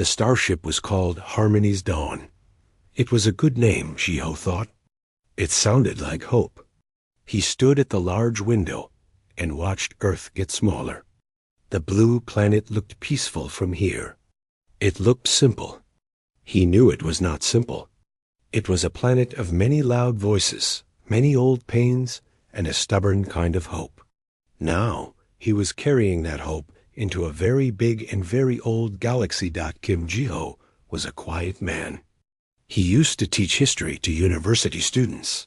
The starship was called Harmony's Dawn. It was a good name, Jiho thought. It sounded like hope. He stood at the large window and watched Earth get smaller. The blue planet looked peaceful from here. It looked simple. He knew it was not simple. It was a planet of many loud voices, many old pains, and a stubborn kind of hope. Now he was carrying that hope into a very big and very old galaxy. Kim Jiho was a quiet man. He used to teach history to university students.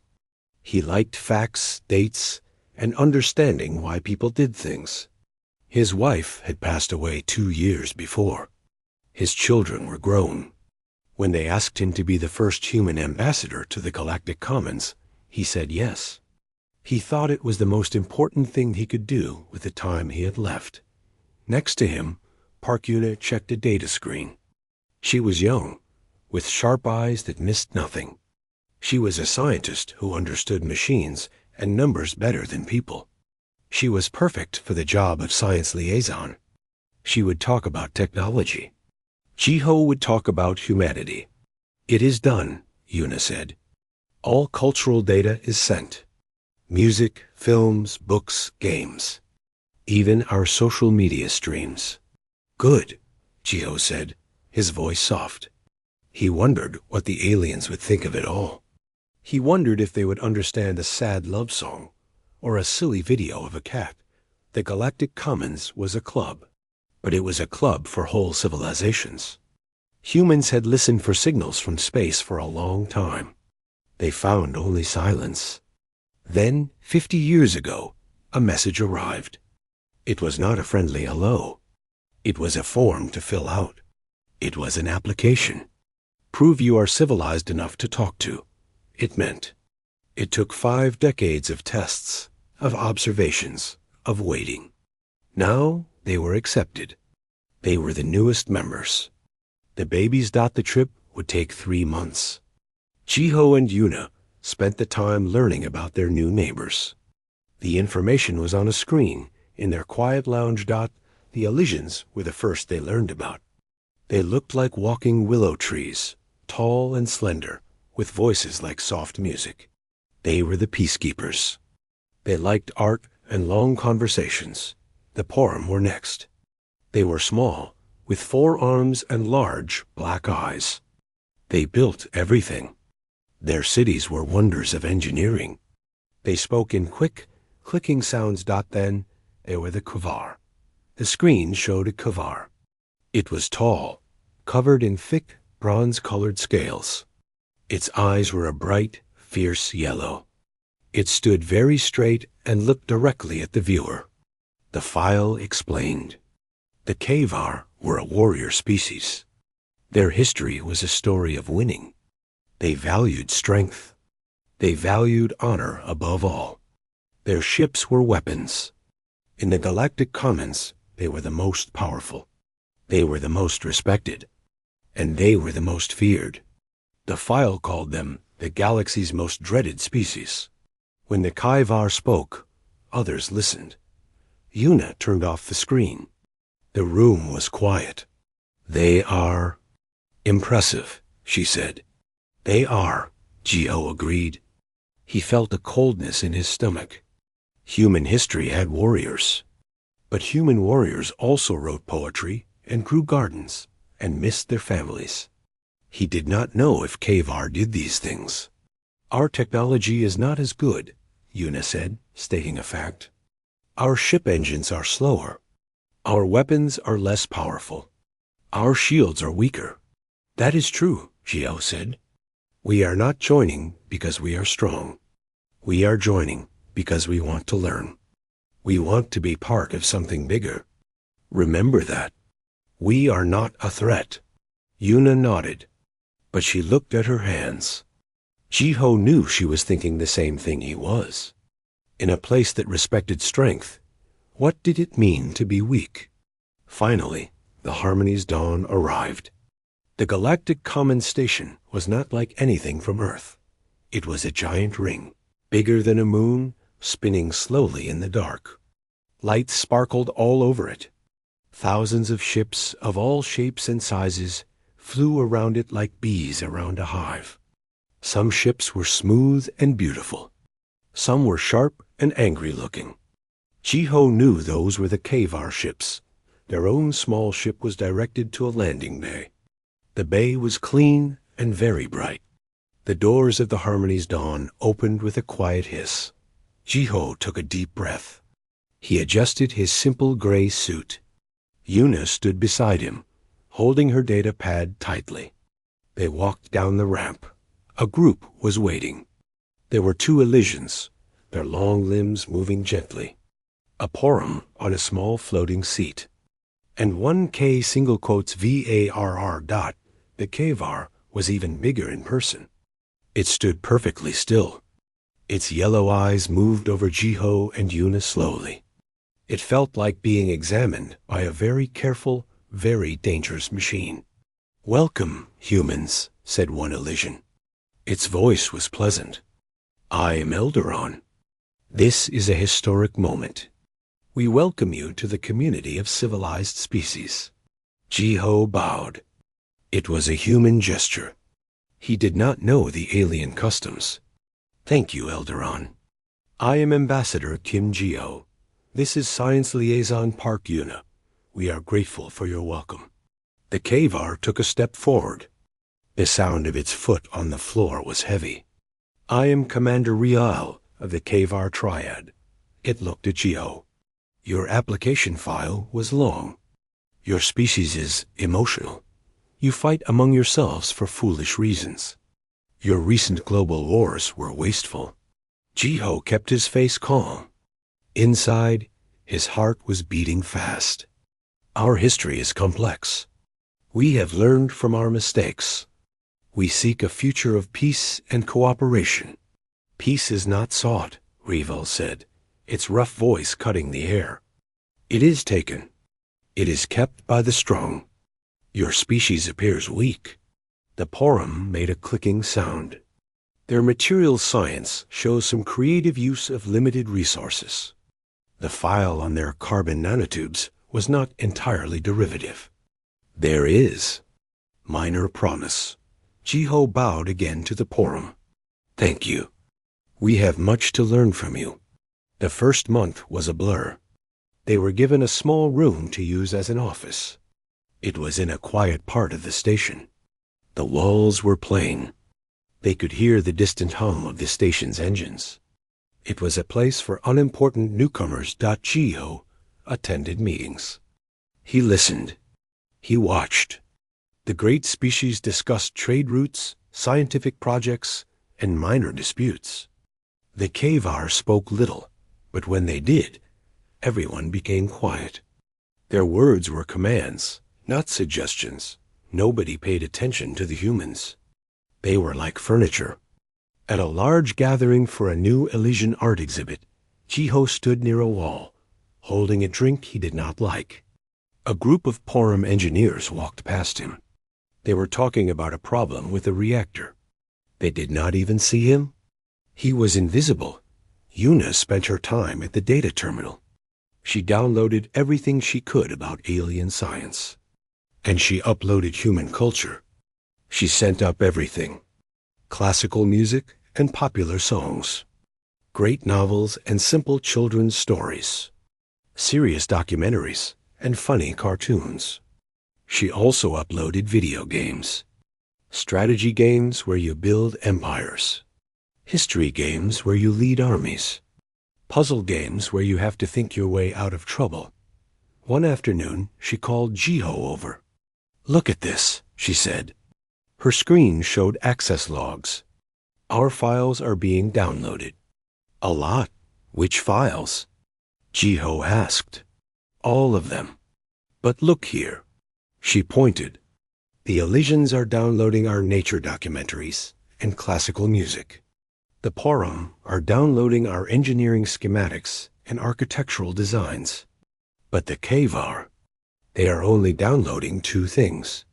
He liked facts, dates, and understanding why people did things. His wife had passed away 2 years before. His children were grown. When they asked him to be the first human ambassador to the Galactic Commons, he said yes. He thought it was the most important thing he could do with the time he had left. Next to him, Park Yuna checked a data screen. She was young, with sharp eyes that missed nothing. She was a scientist who understood machines and numbers better than people. She was perfect for the job of science liaison. She would talk about technology. Jiho would talk about humanity. It is done, Yuna said. All cultural data is sent. Music, films, books, games. Even our social media streams. Good, Jiho said, his voice soft. He wondered what the aliens would think of it all. He wondered if they would understand a sad love song or a silly video of a cat. The Galactic Commons was a club, but it was a club for whole civilizations. Humans had listened for signals from space for a long time. They found only silence. Then, 50 years ago, a message arrived. It was not a friendly hello. It was a form to fill out. It was an application. Prove you are civilized enough to talk to. It meant. It took 5 decades of tests, of observations, of waiting. Now they were accepted. They were the newest members. The babies. The trip would take 3 months. Jiho and Yuna spent the time learning about their new neighbors. The information was on a screen in their quiet lounge. The Elysians were the first they learned about. They looked like walking willow trees, tall and slender, with voices like soft music. They were the peacekeepers. They liked art and long conversations. The Porum were next. They were small, with 4 arms and large black eyes. They built everything. Their cities were wonders of engineering. They spoke in quick, clicking sounds. Then they were the Kavar. The screen showed a Kavar. It was tall, covered in thick, bronze-colored scales. Its eyes were a bright, fierce yellow. It stood very straight and looked directly at the viewer. The file explained. The Kavar were a warrior species. Their history was a story of winning. They valued strength. They valued honor above all. Their ships were weapons. In the Galactic Commons, they were the most powerful. They were the most respected. And they were the most feared. The file called them the galaxy's most dreaded species. When the Kaivar spoke, others listened. Yuna turned off the screen. The room was quiet. They are impressive, she said. They are, Jiho agreed. He felt a coldness in his stomach. Human history had warriors. But human warriors also wrote poetry and grew gardens and missed their families. He did not know if Kavar did these things. Our technology is not as good, Yuna said, stating a fact. Our ship engines are slower. Our weapons are less powerful. Our shields are weaker. That is true, Jiho said. We are not joining because we are strong. We are joining because we want to learn. We want to be part of something bigger. Remember that. We are not a threat. Yuna nodded, but she looked at her hands. Jiho knew she was thinking the same thing he was. In a place that respected strength, what did it mean to be weak? Finally, the Harmony's dawn arrived. The Galactic Common Station was not like anything from Earth. It was a giant ring, bigger than a moon, spinning slowly in the dark. Lights sparkled all over it. Thousands of ships of all shapes and sizes flew around it like bees around a hive. Some ships were smooth and beautiful. Some were sharp and angry-looking. Jiho knew those were the Kavar ships. Their own small ship was directed to a landing bay. The bay was clean and very bright. The doors of the Harmony's Dawn opened with a quiet hiss. Jiho took a deep breath. He adjusted his simple gray suit. Yuna stood beside him, holding her data pad tightly. They walked down the ramp. A group was waiting. There were 2 Elysians, their long limbs moving gently. A Porum on a small floating seat. And 1K single quotes VARR dot, the Kavar, was even bigger in person. It stood perfectly still. Its yellow eyes moved over Jiho and Yuna slowly. It felt like being examined by a very careful, very dangerous machine. "Welcome, humans," said one Elysian. Its voice was pleasant. "I am Elderon. This is a historic moment. We welcome you to the community of civilized species." Jiho bowed. It was a human gesture. He did not know the alien customs. "Thank you, Elderon. I am Ambassador Kim Jio. This is Science Liaison Park Yuna. We are grateful for your welcome." The Kavar took a step forward. The sound of its foot on the floor was heavy. "I am Commander Rial of the Kavar Triad." It looked at Jio. "Your application file was long. Your species is emotional. You fight among yourselves for foolish reasons. Your recent global wars were wasteful." Jiho kept his face calm. Inside, his heart was beating fast. "Our history is complex. We have learned from our mistakes. We seek a future of peace and cooperation." "Peace is not sought," Rival said, its rough voice cutting the air. "It is taken. It is kept by the strong. Your species appears weak." The Porum made a clicking sound. "Their material science shows some creative use of limited resources. The file on their carbon nanotubes was not entirely derivative. There is minor promise." Jiho bowed again to the Porum. "Thank you. We have much to learn from you." The first month was a blur. They were given a small room to use as an office. It was in a quiet part of the station. The walls were plain. They could hear the distant hum of the station's engines. It was a place for unimportant newcomers. Jiho attended meetings. He listened. He watched. The great species discussed trade routes, scientific projects, and minor disputes. The Kavar spoke little, but when they did, everyone became quiet. Their words were commands, not suggestions. Nobody paid attention to the humans. They were like furniture. At a large gathering for a new Elysian art exhibit, Jiho stood near a wall, holding a drink he did not like. A group of Porum engineers walked past him. They were talking about a problem with the reactor. They did not even see him. He was invisible. Yuna spent her time at the data terminal. She downloaded everything she could about alien science. And she uploaded human culture. She sent up everything. Classical music and popular songs. Great novels and simple children's stories. Serious documentaries and funny cartoons. She also uploaded video games. Strategy games where you build empires. History games where you lead armies. Puzzle games where you have to think your way out of trouble. One afternoon, she called Jiho over. "Look at this," she said. Her screen showed access logs. "Our files are being downloaded." "A lot. Which files?" Jiho asked. "All of them. But look here." She pointed. "The Elysians are downloading our nature documentaries and classical music. The Porum are downloading our engineering schematics and architectural designs. But the Kavar, they are only downloading 2 things.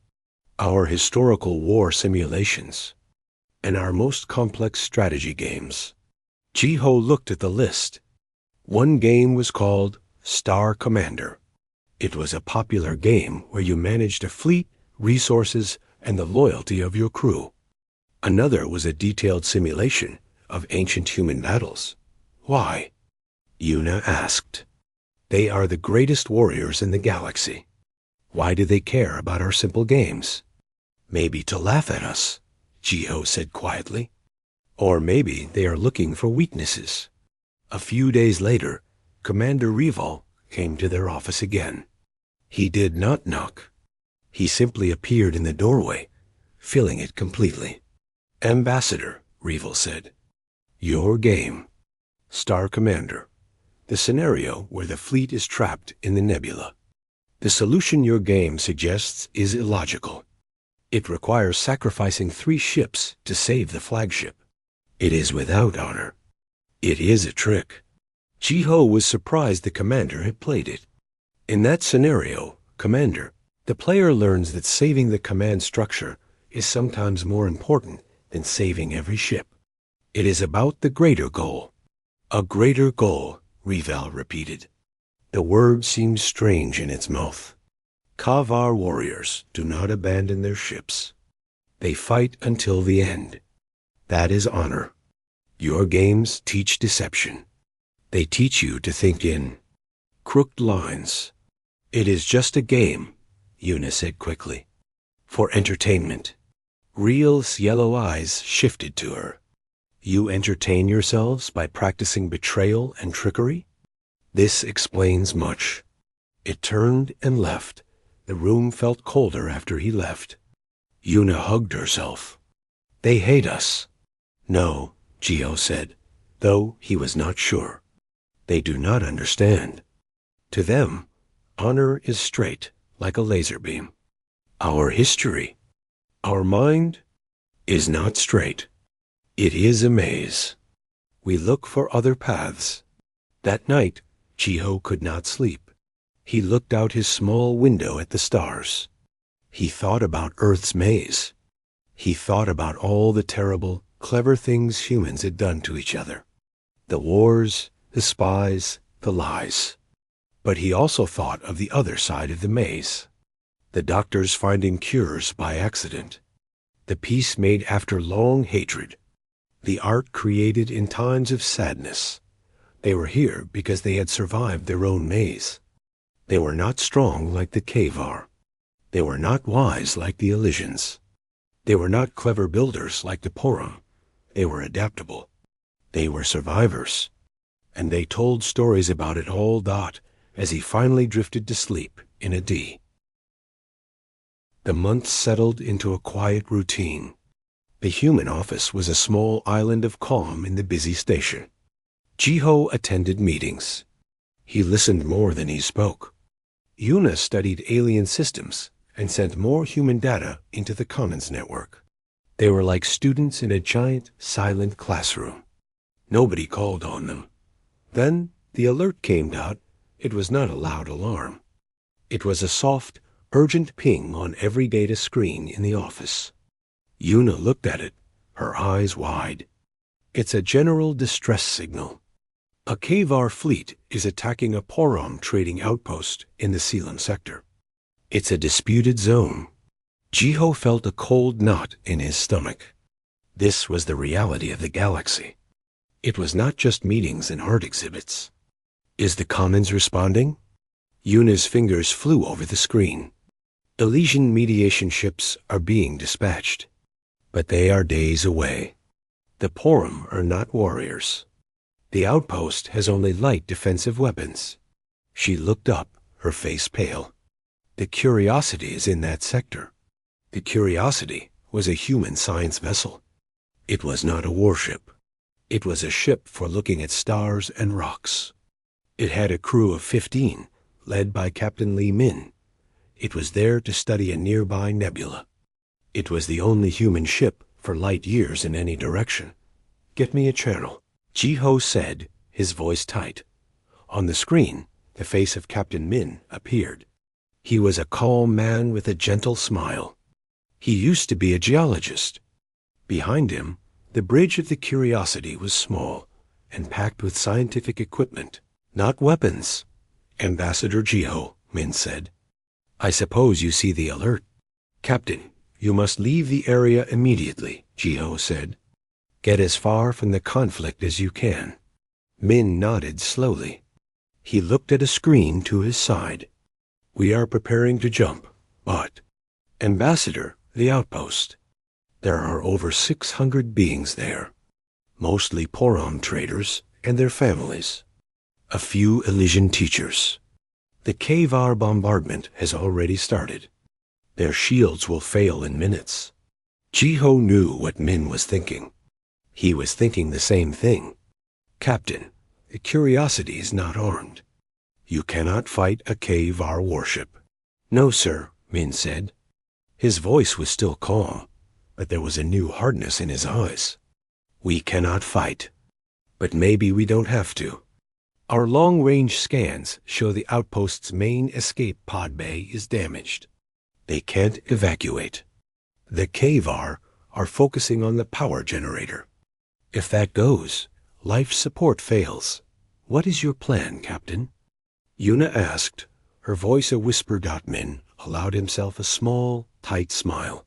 Our historical war simulations and our most complex strategy games." Jiho looked at the list. One game was called Star Commander. It was a popular game where you managed a fleet, resources, and the loyalty of your crew. Another was a detailed simulation of ancient human battles. Why? Yuna asked. They are the greatest warriors in the galaxy. Why do they care about our simple games? Maybe to laugh at us, Jiho said quietly. Or maybe they are looking for weaknesses. A few days later, Commander Rival came to their office again. He did not knock. He simply appeared in the doorway, filling it completely. Ambassador, Rival said. Your game. Star Commander. The scenario where the fleet is trapped in the nebula. The solution your game suggests is illogical. It requires sacrificing 3 ships to save the flagship. It is without honor. It is a trick. Jiho was surprised the commander had played it. In that scenario, Commander, the player learns that saving the command structure is sometimes more important than saving every ship. It is about the greater goal. A greater goal, Rival repeated. The word seemed strange in its mouth. Kavar warriors do not abandon their ships. They fight until the end. That is honor. Your games teach deception. They teach you to think in crooked lines. It is just a game, Yuna said quickly. For entertainment. Real's yellow eyes shifted to her. You entertain yourselves by practicing betrayal and trickery? This explains much. It turned and left. The room felt colder after he left. Yuna hugged herself. They hate us. No, Jiho said, though he was not sure. They do not understand. To them, honor is straight, like a laser beam. Our history, our mind, is not straight. It is a maze. We look for other paths. That night, Jiho could not sleep. He looked out his small window at the stars. He thought about Earth's maze. He thought about all the terrible, clever things humans had done to each other. The wars, the spies, the lies. But he also thought of the other side of the maze. The doctors finding cures by accident. The peace made after long hatred. The art created in times of sadness. They were here because they had survived their own maze. They were not strong like the Kavar. They were not wise like the Elysians. They were not clever builders like the Porum. They were adaptable. They were survivors. And they told stories about it all as he finally drifted to sleep in a D. The months settled into a quiet routine. The human office was a small island of calm in the busy station. Jiho attended meetings. He listened more than he spoke. Yuna studied alien systems and sent more human data into the Commons network. They were like students in a giant, silent classroom. Nobody called on them. Then the alert came out. It was not a loud alarm. It was a soft, urgent ping on every data screen in the office. Yuna looked at it, her eyes wide. It's a general distress signal. A Kavar fleet is attacking a Porom trading outpost in the Selam sector. It's a disputed zone. Jiho felt a cold knot in his stomach. This was the reality of the galaxy. It was not just meetings and art exhibits. Is the Commons responding? Yuna's fingers flew over the screen. Elysian mediation ships are being dispatched. But they are days away. The Porum are not warriors. The outpost has only light defensive weapons. She looked up, her face pale. The Curiosity is in that sector. The Curiosity was a human science vessel. It was not a warship. It was a ship for looking at stars and rocks. It had a crew of 15, led by Captain Li Min. It was there to study a nearby nebula. It was the only human ship for light years in any direction. Get me a channel, Jiho said, his voice tight. On the screen, the face of Captain Min appeared. He was a calm man with a gentle smile. He used to be a geologist. Behind him, the bridge of the Curiosity was small and packed with scientific equipment, not weapons. Ambassador Jiho, Min said. I suppose you see the alert. Captain, you must leave the area immediately, Jiho said. Get as far from the conflict as you can. Min nodded slowly. He looked at a screen to his side. We are preparing to jump, but... Ambassador, the outpost. There are over 600 beings there, mostly Porom traders and their families. A few Elysian teachers. The Kavar bombardment has already started. Their shields will fail in minutes. Jiho knew what Min was thinking. He was thinking the same thing. Captain, the Curiosity is not armed. You cannot fight a Kavar warship. No, sir, Min said. His voice was still calm, but there was a new hardness in his eyes. We cannot fight. But maybe we don't have to. Our long-range scans show the outpost's main escape pod bay is damaged. They can't evacuate. The Kavar are focusing on the power generator. If that goes, life support fails. What is your plan, Captain? Yuna asked. Her voice a whisper. Min allowed himself a small, tight smile.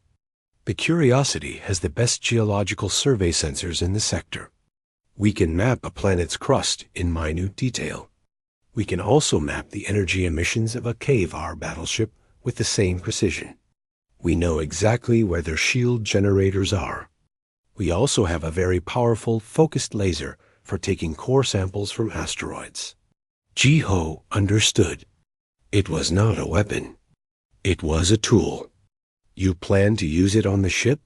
The Curiosity has the best geological survey sensors in the sector. We can map a planet's crust in minute detail. We can also map the energy emissions of a Kavar battleship with the same precision. We know exactly where their shield generators are. We also have a very powerful, focused laser for taking core samples from asteroids. Jiho understood. It was not a weapon. It was a tool. You plan to use it on the ship?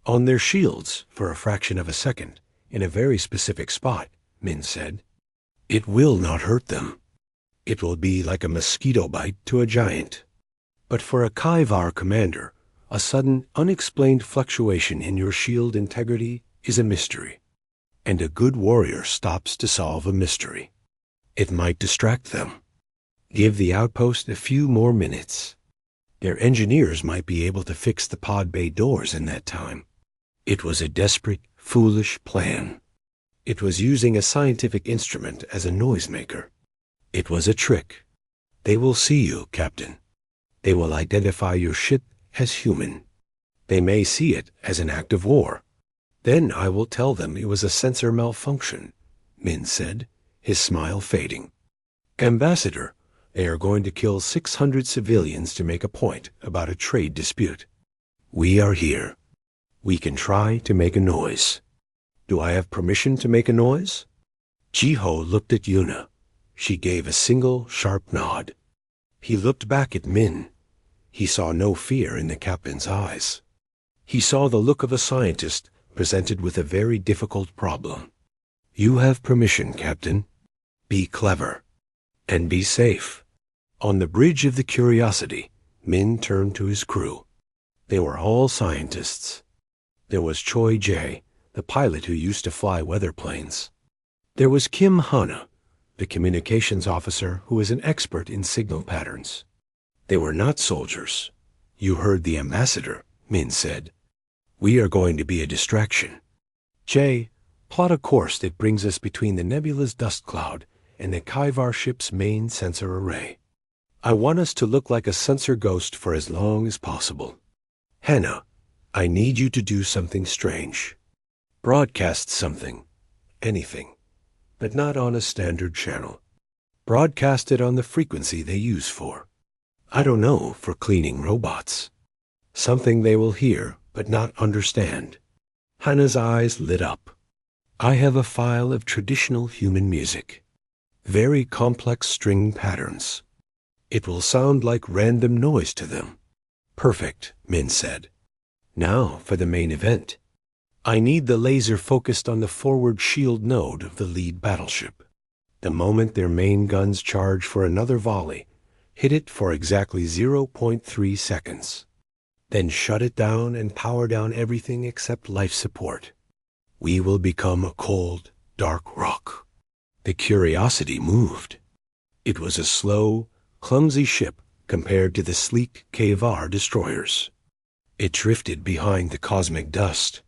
On their shields for a fraction of a second. In a very specific spot, Min said. It will not hurt them. It will be like a mosquito bite to a giant. But for a Kavar commander, a sudden, unexplained fluctuation in your shield integrity is a mystery. And a good warrior stops to solve a mystery. It might distract them. Give the outpost a few more minutes. Their engineers might be able to fix the pod bay doors in that time. It was a desperate, foolish plan. It was using a scientific instrument as a noisemaker. It was a trick. They will see you, Captain. They will identify your ship as human. They may see it as an act of war. Then I will tell them it was a sensor malfunction, Min said, his smile fading. Ambassador, they are going to kill 600 civilians to make a point about a trade dispute. We are here. We can try to make a noise. Do I have permission to make a noise? Jiho looked at Yuna. She gave a single, sharp nod. He looked back at Min. He saw no fear in the captain's eyes. He saw the look of a scientist presented with a very difficult problem. You have permission, Captain. Be clever. And be safe. On the bridge of the Curiosity, Min turned to his crew. They were all scientists. There was Choi Jae, the pilot who used to fly weather planes. There was Kim Hana, the communications officer who is an expert in signal patterns. They were not soldiers. You heard the ambassador, Min said. We are going to be a distraction. Jae, plot a course that brings us between the nebula's dust cloud and the Kavar ship's main sensor array. I want us to look like a sensor ghost for as long as possible. Hannah, I need you to do something strange. Broadcast something. Anything. But not on a standard channel. Broadcast it on the frequency they use for. I don't know, for cleaning robots. Something they will hear, but not understand. Hannah's eyes lit up. I have a file of traditional human music. Very complex string patterns. It will sound like random noise to them. Perfect, Min said. Now for the main event. I need the laser focused on the forward shield node of the lead battleship. The moment their main guns charge for another volley, hit it for exactly 0.3 seconds. Then shut it down and power down everything except life support. We will become a cold, dark rock. The Curiosity moved. It was a slow, clumsy ship compared to the sleek Kavar destroyers. It drifted behind the cosmic dust.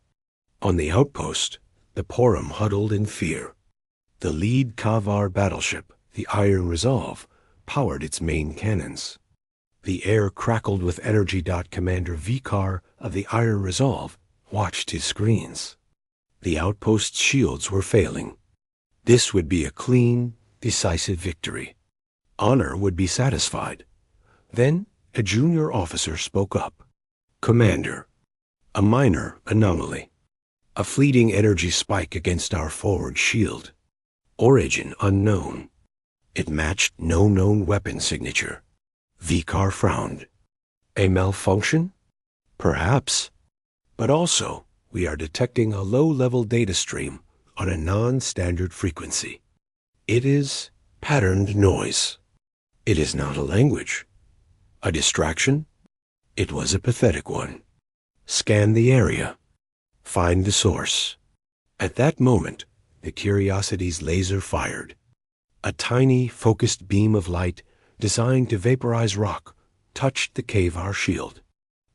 On the outpost, the Porom huddled in fear. The lead Kavar battleship, the Iron Resolve, powered its main cannons. The air crackled with energy. Commander Vikar of the Iron Resolve watched his screens. The outpost's shields were failing. This would be a clean, decisive victory. Honor would be satisfied. Then a junior officer spoke up. "Commander, a minor anomaly. A fleeting energy spike against our forward shield. Origin unknown. It matched no known weapon signature." Vikar frowned. "A malfunction? Perhaps. But also, we are detecting a low-level data stream on a non-standard frequency. It is patterned noise. It is not a language. A distraction? It was a pathetic one. Scan the area. Find the source." At that moment, the Curiosity's laser fired. A tiny, focused beam of light designed to vaporize rock touched the Kavar shield.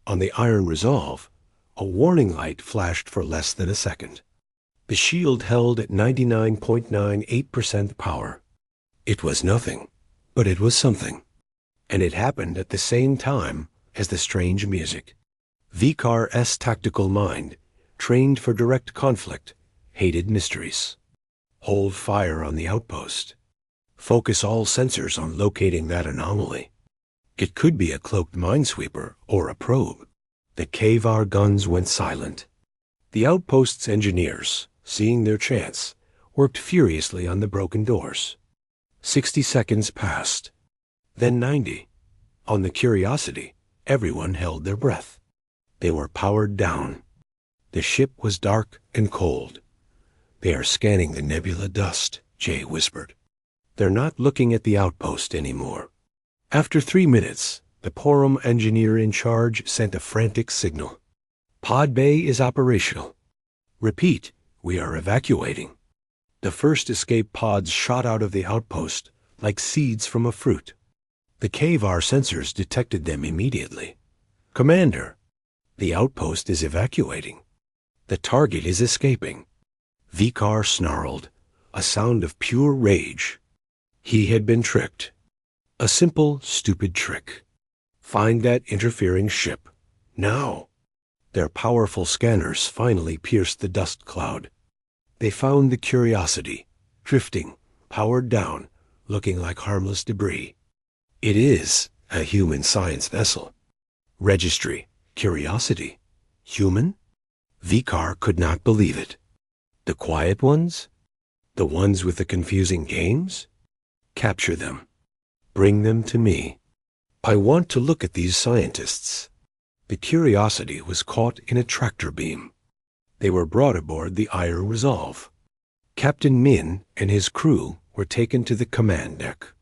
On the Iron Resolve, a warning light flashed for less than a second. The shield held at 99.98% power. It was nothing, but it was something. And it happened at the same time as the strange music. Vikar's tactical mind, trained for direct conflict, hated mysteries. Hold fire on the outpost. Focus all sensors on locating that anomaly. It could be a cloaked minesweeper or a probe. The Kavar guns went silent. The outpost's engineers, seeing their chance, worked furiously on the broken doors. 60 seconds passed. Then 90. On the Curiosity, everyone held their breath. They were powered down. The ship was dark and cold. "They are scanning the nebula dust," Jay whispered. "They're not looking at the outpost anymore." After 3 minutes, the Porum engineer in charge sent a frantic signal. "Pod Bay is operational. Repeat, we are evacuating." The first escape pods shot out of the outpost like seeds from a fruit. The Kavar sensors detected them immediately. "Commander, the outpost is evacuating. The target is escaping." Vikar snarled, a sound of pure rage. He had been tricked. A simple, stupid trick. Find that interfering ship. Now. Their powerful scanners finally pierced the dust cloud. They found the Curiosity, drifting, powered down, looking like harmless debris. It is a human science vessel. Registry, Curiosity. Human? Vikar could not believe it. The quiet ones? The ones with the confusing games? Capture them. Bring them to me. I want to look at these scientists. The Curiosity was caught in a tractor beam. They were brought aboard the Iron Resolve. Captain Min and his crew were taken to the command deck.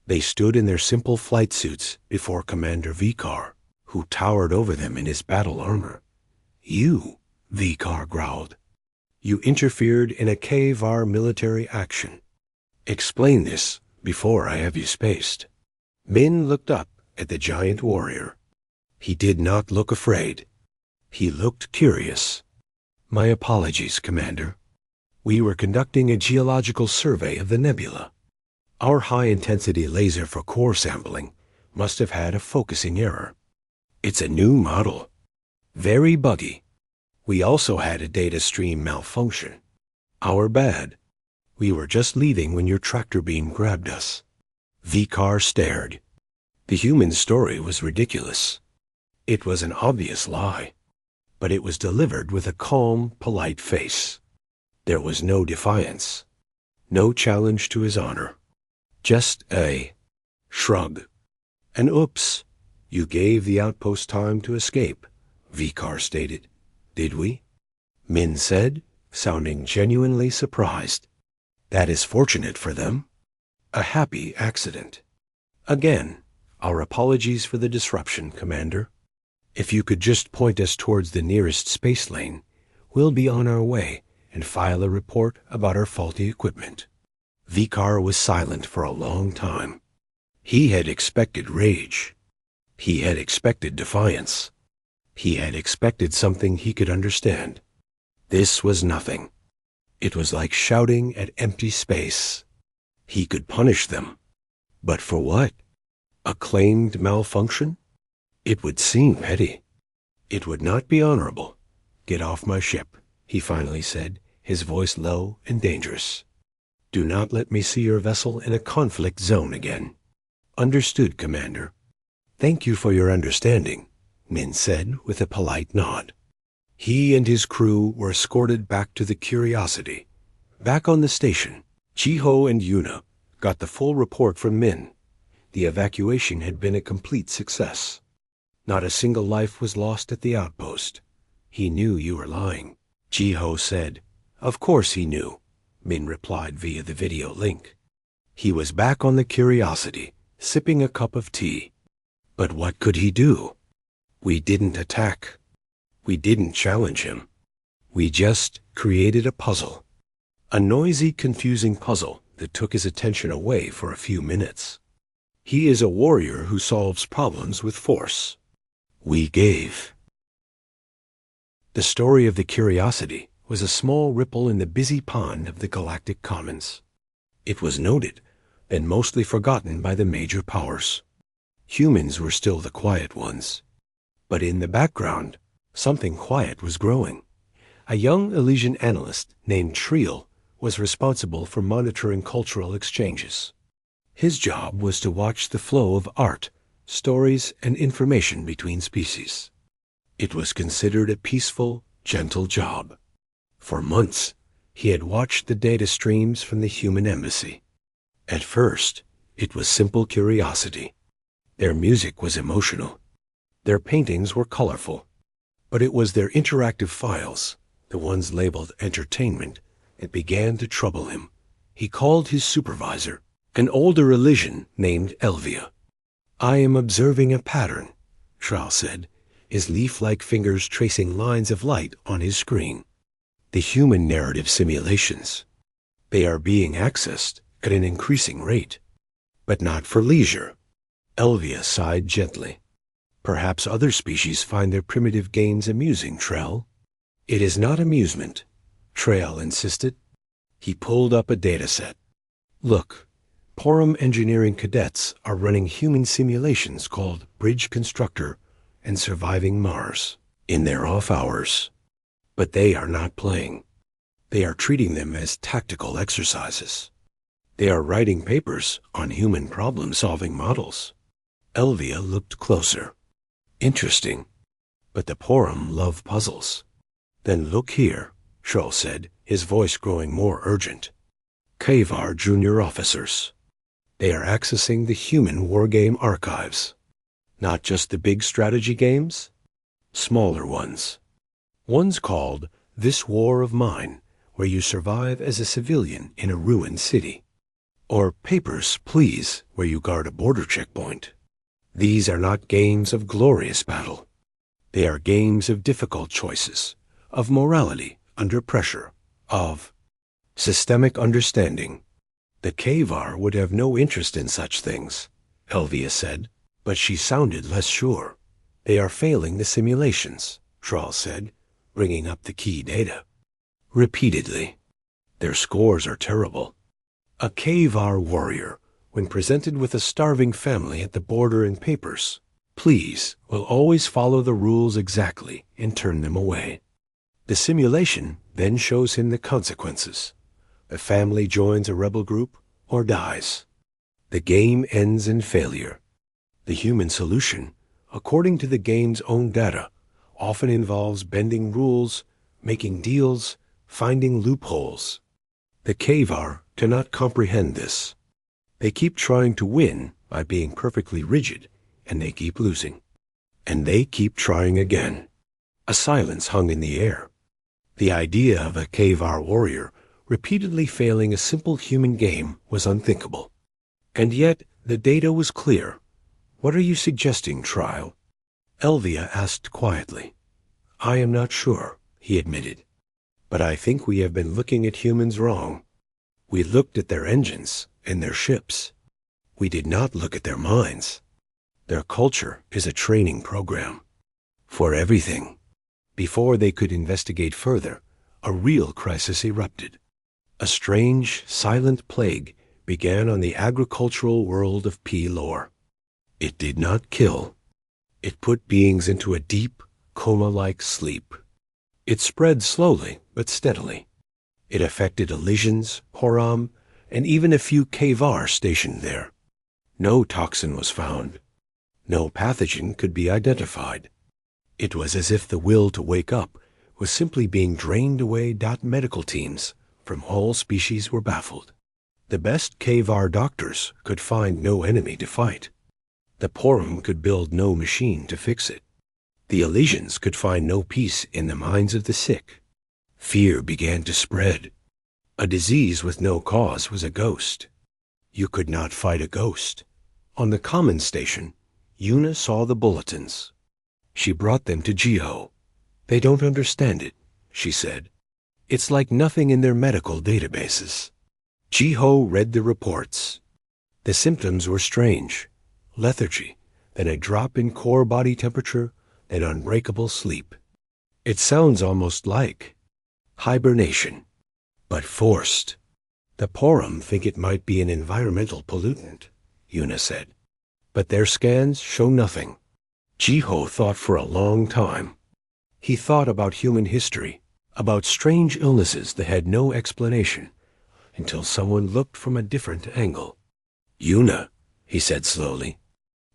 They stood in their simple flight suits before Commander Vikar, who towered over them in his battle armor. "You," Vikar growled. "You interfered in a Kavar military action. Explain this before I have you spaced." Min looked up at the giant warrior. He did not look afraid. He looked curious. "My apologies, Commander. We were conducting a geological survey of the nebula. Our high-intensity laser for core sampling must have had a focusing error. It's a new model. Very buggy. We also had a data stream malfunction. Our bad. We were just leaving when your tractor beam grabbed us." Vikar stared. The human story was ridiculous. It was an obvious lie, but it was delivered with a calm, polite face. There was no defiance, no challenge to his honor. Just a shrug. An oops. "You gave the outpost time to escape," Vikar stated. "Did we?" Min said, sounding genuinely surprised. "That is fortunate for them. A happy accident. Again, our apologies for the disruption, Commander. If you could just point us towards the nearest space lane, we'll be on our way and file a report about our faulty equipment." Vikar was silent for a long time. He had expected rage. He had expected defiance. He had expected something he could understand. This was nothing. It was like shouting at empty space. He could punish them, But for what? A claimed malfunction? It would seem petty. It would not be honorable. Get off my ship, he finally said, his voice low and dangerous. Do not let me see your vessel in a conflict zone again. Understood, Commander. Thank you for your understanding, Min said with a polite nod. He and his crew were escorted back to the Curiosity. Back on the station, Chiho and Yuna got the full report from Min. The evacuation had been a complete success. Not a single life was lost at the outpost. He knew you were lying, Chiho said. Of course he knew, Min replied via the video link. He was back on the Curiosity, sipping a cup of tea. But what could he do? We didn't attack. We didn't challenge him. We just created a puzzle. A noisy, confusing puzzle that took his attention away for a few minutes. He is a warrior who solves problems with force. We gave. The story of the Curiosity was a small ripple in the busy pond of the galactic commons. It was noted and mostly forgotten by the major powers. Humans were still the quiet ones. But in the background, something quiet was growing. A young Elysian analyst named Triel was responsible for monitoring cultural exchanges. His job was to watch the flow of art, stories, and information between species. It was considered a peaceful, gentle job. For months, he had watched the data streams from the human embassy. At first, it was simple curiosity. Their music was emotional. Their paintings were colorful. But it was their interactive files, the ones labeled entertainment, that began to trouble him. He called his supervisor, an older Elysian named Elvia. I am observing a pattern, Shral said, his leaf-like fingers tracing lines of light on his screen. The human narrative simulations. They are being accessed at an increasing rate. But not for leisure. Elvia sighed gently. Perhaps other species find their primitive games amusing, Trell. It is not amusement, Trail insisted. He pulled up a dataset. Look, Porum engineering cadets are running human simulations called Bridge Constructor and Surviving Mars in their off hours. But they are not playing. They are treating them as tactical exercises. They are writing papers on human problem-solving models. Elvia looked closer. Interesting. But the Porum love puzzles. Then look here, Shral said, his voice growing more urgent. Kavar junior officers. They are accessing the human wargame archives. Not just the big strategy games, smaller ones. One's called This War of Mine, where you survive as a civilian in a ruined city. Or Papers, Please, where you guard a border checkpoint. These are not games of glorious battle. They are games of difficult choices, of morality under pressure, of systemic understanding. The Kavar would have no interest in such things, Elvia said, but she sounded less sure. They are failing the simulations, Shral said, bringing up the key data. Repeatedly. Their scores are terrible. A Kavar warrior, when presented with a starving family at the border in Papers, Please will always follow the rules exactly and turn them away. The simulation then shows him the consequences. The family joins a rebel group or dies. The game ends in failure. The human solution, according to the game's own data, often involves bending rules, making deals, finding loopholes. The Kavar cannot comprehend this. They keep trying to win by being perfectly rigid, and they keep losing. And they keep trying again. A silence hung in the air. The idea of a Kavar warrior repeatedly failing a simple human game was unthinkable. And yet the data was clear. What are you suggesting, Trial? Elvia asked quietly. I am not sure, he admitted. But I think we have been looking at humans wrong. We looked at their engines and their ships. We did not look at their minds. Their culture is a training program. For everything. Before they could investigate further, a real crisis erupted. A strange, silent plague began on the agricultural world of P. lore. It did not kill. It put beings into a deep, coma-like sleep. It spread slowly but steadily. It affected Elysians, Horam, and even a few Kavar stationed there. No toxin was found. No pathogen could be identified. It was as if the will to wake up was simply being drained away. Medical teams from all species were baffled. The best Kavar doctors could find no enemy to fight. The Porum could build no machine to fix it. The Elysians could find no peace in the minds of the sick. Fear began to spread. A disease with no cause was a ghost. You could not fight a ghost. On the common station, Una saw the bulletins. She brought them to Geo. "They don't understand it," she said. "It's like nothing in their medical databases." Geo read the reports. The symptoms were strange. Lethargy, then a drop in core body temperature, then unbreakable sleep. It sounds almost like hibernation, but forced. "The Porum think it might be an environmental pollutant," Una said. "But their scans show nothing." Jiho thought for a long time. He thought about human history, about strange illnesses that had no explanation, until someone looked from a different angle. "Una," he said slowly,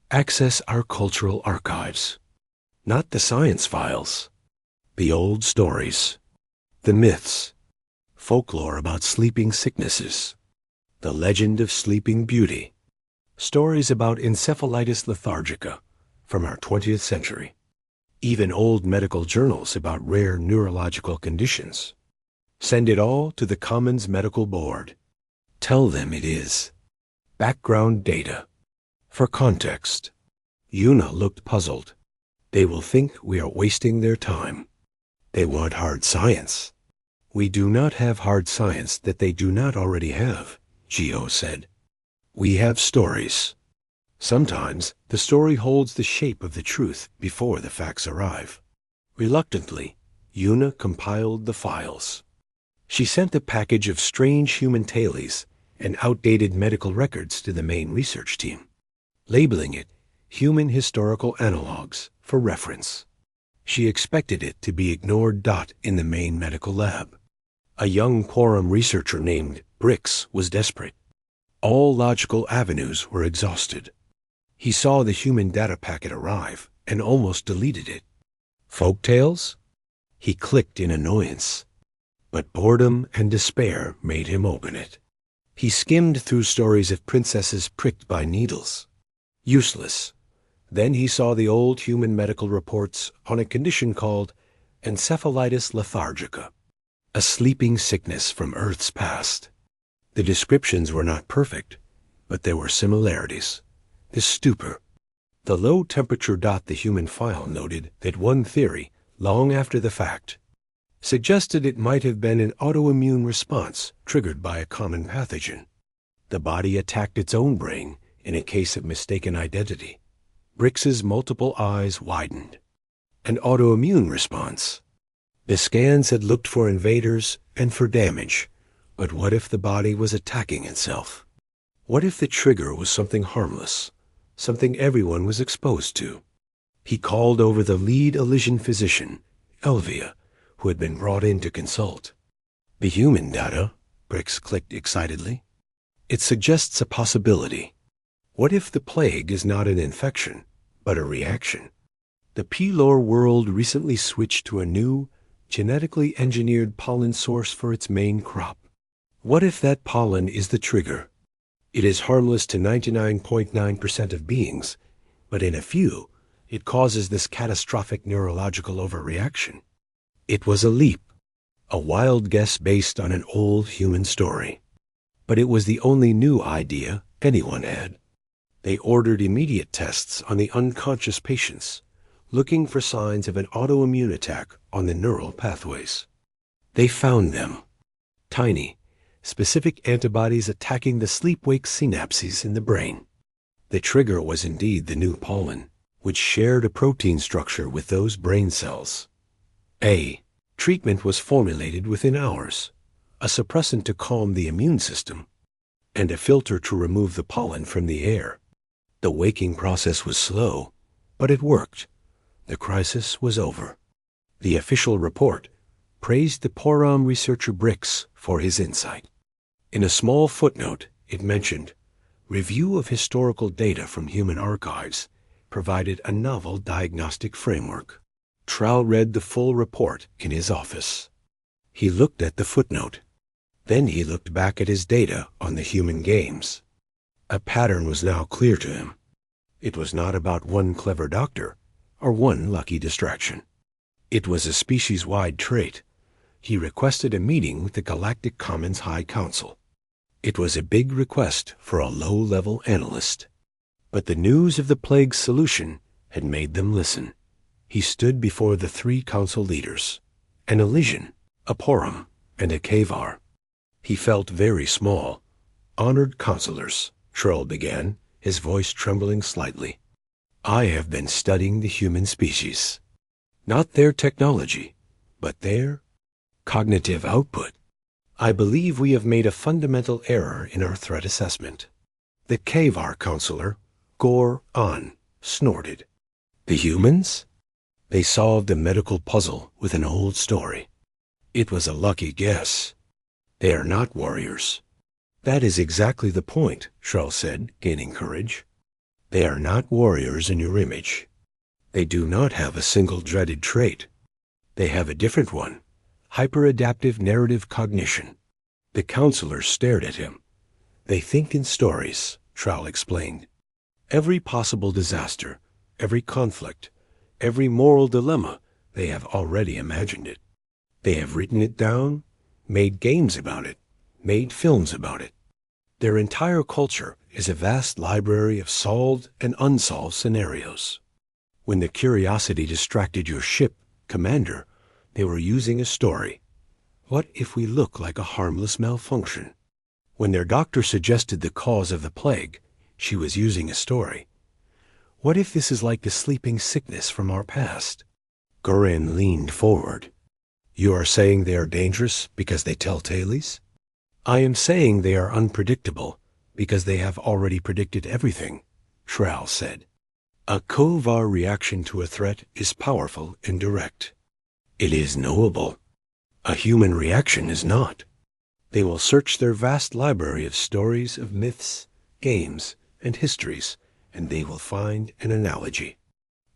"access our cultural archives. Not the science files. The old stories. The myths. Folklore about sleeping sicknesses. The legend of sleeping beauty. Stories about encephalitis lethargica from our 20th century. Even old medical journals about rare neurological conditions. Send it all to the Commons Medical Board. Tell them it is background data. For context." Una looked puzzled. "They will think we are wasting their time. They want hard science." "We do not have hard science that they do not already have," Geo said. "We have stories. Sometimes the story holds the shape of the truth before the facts arrive." Reluctantly, Una compiled the files. She sent a package of strange human tailies and outdated medical records to the main research team, labeling it Human Historical Analogs for reference. She expected it to be ignored. In the main medical lab, a young Quorum researcher named Brix was desperate. All logical avenues were exhausted. He saw the human data packet arrive and almost deleted it. Folktales? He clicked in annoyance. But boredom and despair made him open it. He skimmed through stories of princesses pricked by needles. Useless. Then he saw the old human medical reports on a condition called encephalitis lethargica, a sleeping sickness from Earth's past. The descriptions were not perfect, but there were similarities. The stupor, the low temperature. The human file noted that one theory, long after the fact, suggested it might have been an autoimmune response triggered by a common pathogen. The body attacked its own brain in a case of mistaken identity. Brix's multiple eyes widened. An autoimmune response. The scans had looked for invaders and for damage, but what if the body was attacking itself? What if the trigger was something harmless, something everyone was exposed to? He called over the lead Elysian physician, Elvia, who had been brought in to consult. "The human data," Brix clicked excitedly. "It suggests a possibility. What if the plague is not an infection, but a reaction? The P-lore world recently switched to a new, genetically engineered pollen source for its main crop. What if that pollen is the trigger? It is harmless to 99.9% of beings, but in a few, it causes this catastrophic neurological overreaction." It was a leap, a wild guess based on an old human story. But it was the only new idea anyone had. They ordered immediate tests on the unconscious patients, looking for signs of an autoimmune attack on the neural pathways. They found them. Tiny, specific antibodies attacking the sleep-wake synapses in the brain. The trigger was indeed the new pollen, which shared a protein structure with those brain cells. Treatment was formulated within hours, a suppressant to calm the immune system. and a filter to remove the pollen from the air. The waking process was slow, but it worked. The crisis was over. The official report praised the Porom researcher Brix for his insight. In a small footnote, it mentioned, "Review of historical data from human archives provided a novel diagnostic framework." Trowell read the full report in his office. He looked at the footnote. Then he looked back at his data on the human games. A pattern was now clear to him. It was not about one clever doctor or one lucky distraction. It was a species-wide trait. He requested a meeting with the Galactic Commons High Council. It was a big request for a low-level analyst. But the news of the plague's solution had made them listen. He stood before the 3 council leaders, an Elysian, a Porom, and a Kavar. He felt very small. "Honored councilors," Trowell began, his voice trembling slightly. "I have been studying the human species. Not their technology, but their cognitive output. I believe we have made a fundamental error in our threat assessment." The Kavar councilor, Gor An, snorted. "The humans? They solved a medical puzzle with an old story. It was a lucky guess. They are not warriors." "That is exactly the point," Trowell said, gaining courage. "They are not warriors in your image. They do not have a single dreaded trait. They have a different one, hyperadaptive narrative cognition." The counselors stared at him. "They think in stories," Trowell explained. "Every possible disaster, every conflict, every moral dilemma, they have already imagined it. They have written it down, made games about it, made films about it. Their entire culture is a vast library of solved and unsolved scenarios. When the curiosity distracted your ship, Commander, they were using a story. What if we look like a harmless malfunction? When their doctor suggested the cause of the plague, she was using a story. What if this is like the sleeping sickness from our past?" Goran leaned forward. "You are saying they are dangerous because they tell tales?" "I am saying they are unpredictable because they have already predicted everything," Trowell said. "A Kovar reaction to a threat is powerful and direct. It is knowable. A human reaction is not. They will search their vast library of stories, of myths, games, and histories, and they will find an analogy.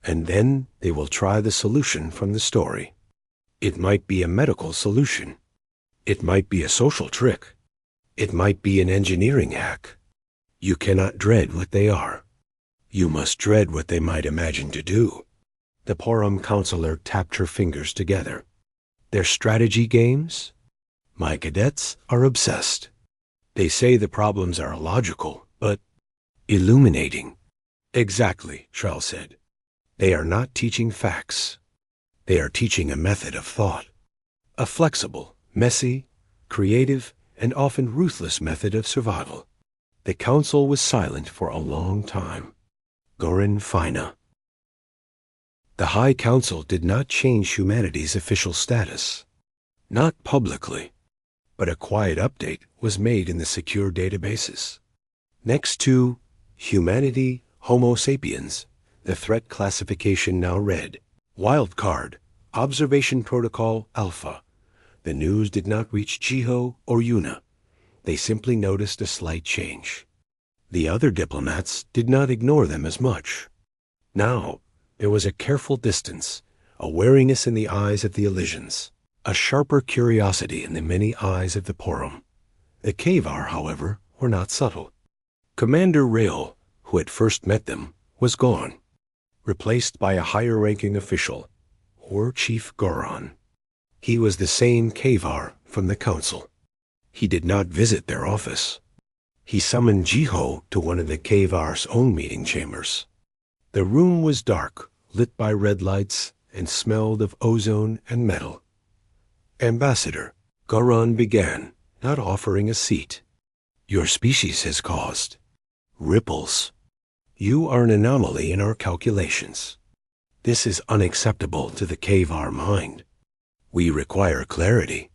And then they will try the solution from the story. It might be a medical solution. It might be a social trick. It might be an engineering hack. You cannot dread what they are. You must dread what they might imagine to do." The Porom counselor tapped her fingers together. "Their strategy games? My cadets are obsessed. They say the problems are illogical, but illuminating." "Exactly," Trowell said. "They are not teaching facts. They are teaching a method of thought. A flexible, messy, creative, and often ruthless method of survival." The council was silent for a long time. Goran Fina. The High Council did not change humanity's official status. Not publicly. But a quiet update was made in the secure databases. Next to Humanity Homo sapiens, the threat classification now read, Wildcard, Observation Protocol Alpha. The news did not reach Jiho or Yuna. They simply noticed a slight change. The other diplomats did not ignore them as much. Now, there was a careful distance, a wariness in the eyes of the Elysians, a sharper curiosity in the many eyes of the Porom. The Kavar, however, were not subtle. Commander Rail, who had first met them, was gone, replaced by a higher-ranking official, War Chief Goran. He was the same Kavar from the council. He did not visit their office. He summoned Jiho to one of the Kavar's own meeting chambers. The room was dark, lit by red lights, and smelled of ozone and metal. "Ambassador," Goran began, not offering a seat. "Your species has caused ripples. You are an anomaly in our calculations. This is unacceptable to the Kavar mind. We require clarity."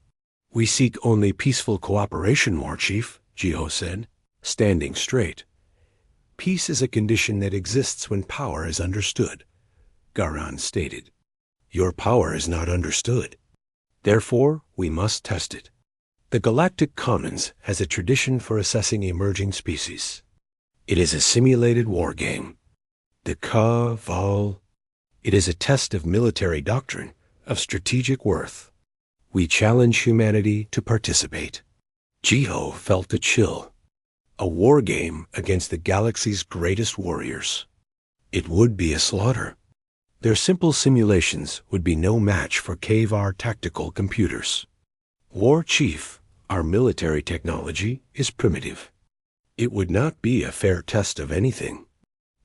"We seek only peaceful cooperation, War Chief," Jiho said. Standing straight. Peace is a condition that exists when power is understood, Garan stated. Your power is not understood. Therefore, we must test it. The Galactic Commons has a tradition for assessing emerging species. It is a simulated war game. The Ka-Val. It is a test of military doctrine, of strategic worth. We challenge humanity to participate. Jiho felt a chill. A war game against the galaxy's greatest warriors. It would be a slaughter. Their simple simulations would be no match for Kavar tactical computers. War Chief, our military technology is primitive. It would not be a fair test of anything.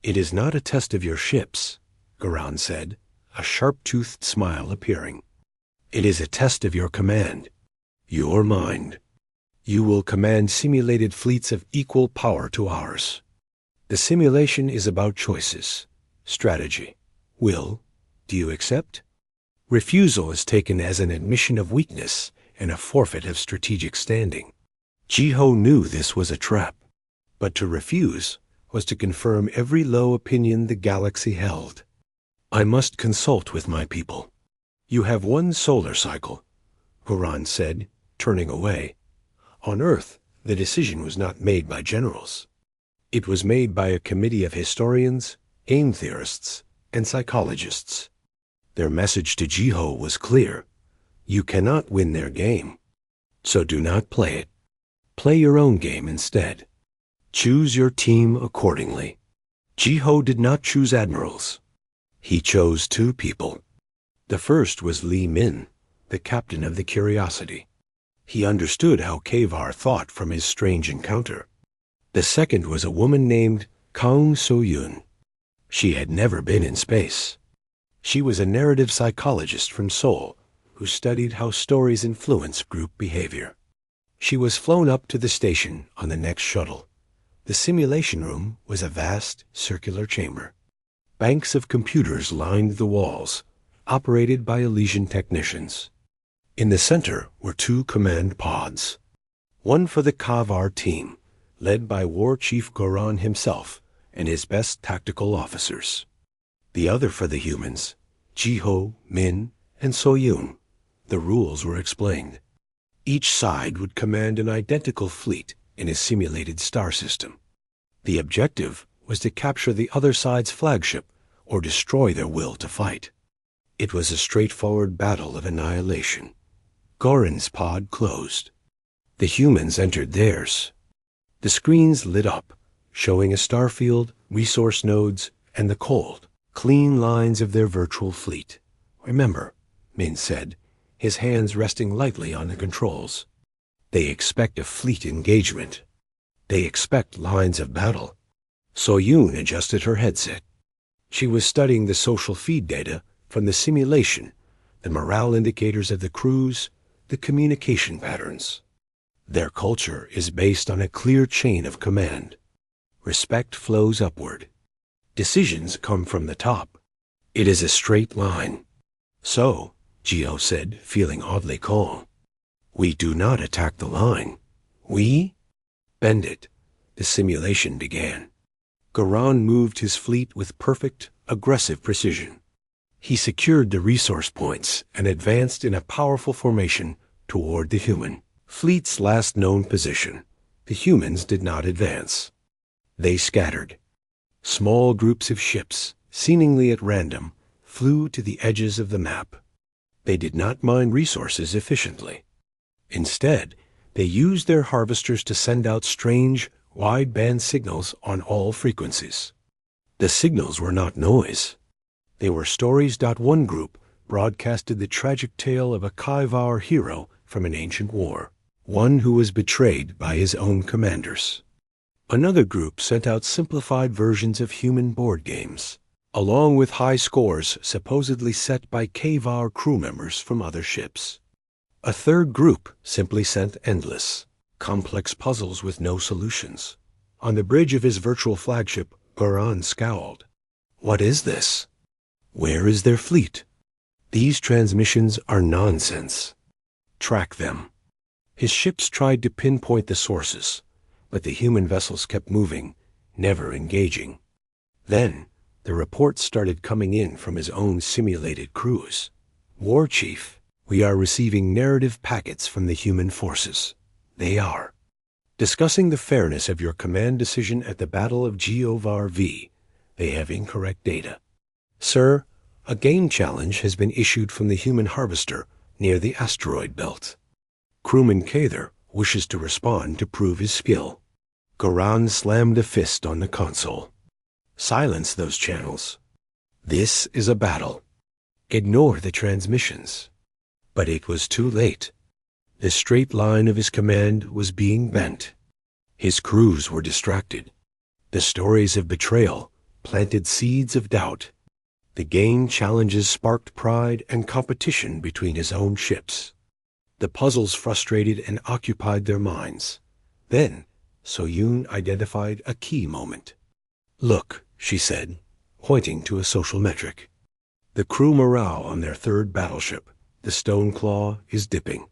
It is not a test of your ships, Garan said, a sharp-toothed smile appearing. It is a test of your command, your mind. You will command simulated fleets of equal power to ours. The simulation is about choices, strategy, will. Do you accept? Refusal is taken as an admission of weakness and a forfeit of strategic standing. Jiho knew this was a trap, but to refuse was to confirm every low opinion the galaxy held. I must consult with my people. You have one solar cycle, Garan said, turning away. On Earth, the decision was not made by generals. It was made by a committee of historians, game theorists, and psychologists. Their message to Jiho was clear. You cannot win their game, so do not play it. Play your own game instead. Choose your team accordingly. Jiho did not choose admirals. He chose two people. The first was Li Min, the captain of the Curiosity. He understood how Kavar thought from his strange encounter. The second was a woman named Kang So-Yun. She had never been in space. She was a narrative psychologist from Seoul who studied how stories influence group behavior. She was flown up to the station on the next shuttle. The simulation room was a vast, circular chamber. Banks of computers lined the walls, operated by Elysian technicians. In the center were two command pods. One for the Kavar team, led by War Chief Garan himself and his best tactical officers. The other for the humans, Jiho, Min, and So-Yun. The rules were explained. Each side would command an identical fleet in a simulated star system. The objective was to capture the other side's flagship or destroy their will to fight. It was a straightforward battle of annihilation. Goran's pod closed. The humans entered theirs. The screens lit up, showing a starfield, resource nodes, and the cold, clean lines of their virtual fleet. Remember, Min said, his hands resting lightly on the controls. They expect a fleet engagement. They expect lines of battle. So-Yun adjusted her headset. She was studying the social feed data from the simulation, the morale indicators of the crews, the communication patterns. Their culture is based on a clear chain of command. Respect flows upward. Decisions come from the top. It is a straight line. So, Jiho said, feeling oddly calm, we do not attack the line. We bend it. The simulation began. Garan moved his fleet with perfect, aggressive precision. He secured the resource points and advanced in a powerful formation toward the human fleet's last known position. The humans did not advance. They scattered. Small groups of ships, seemingly at random, flew to the edges of the map. They did not mine resources efficiently. Instead, they used their harvesters to send out strange, wide-band signals on all frequencies. The signals were not noise. They were stories. One group broadcasted the tragic tale of a Kaivar hero from an ancient war, one who was betrayed by his own commanders. Another group sent out simplified versions of human board games, along with high scores supposedly set by Kavar crew members from other ships. A third group simply sent endless, complex puzzles with no solutions. On the bridge of his virtual flagship, Garan scowled. What is this? Where is their fleet? These transmissions are nonsense. Track them. His ships tried to pinpoint the sources, but the human vessels kept moving, never engaging. Then, the reports started coming in from his own simulated crews. War Chief, we are receiving narrative packets from the human forces. They are discussing the fairness of your command decision at the Battle of Giovar V. They have incorrect data. Sir, a game challenge has been issued from the human harvester near the asteroid belt. Crewman Cather wishes to respond to prove his skill. Goran slammed a fist on the console. Silence those channels. This is a battle. Ignore the transmissions. But it was too late. The straight line of his command was being bent. His crews were distracted. The stories of betrayal planted seeds of doubt. The game challenges sparked pride and competition between his own ships. The puzzles frustrated and occupied their minds. Then, So-Yoon identified a key moment. Look, she said, pointing to a social metric. The crew morale on their third battleship, the Stoneclaw, is dipping.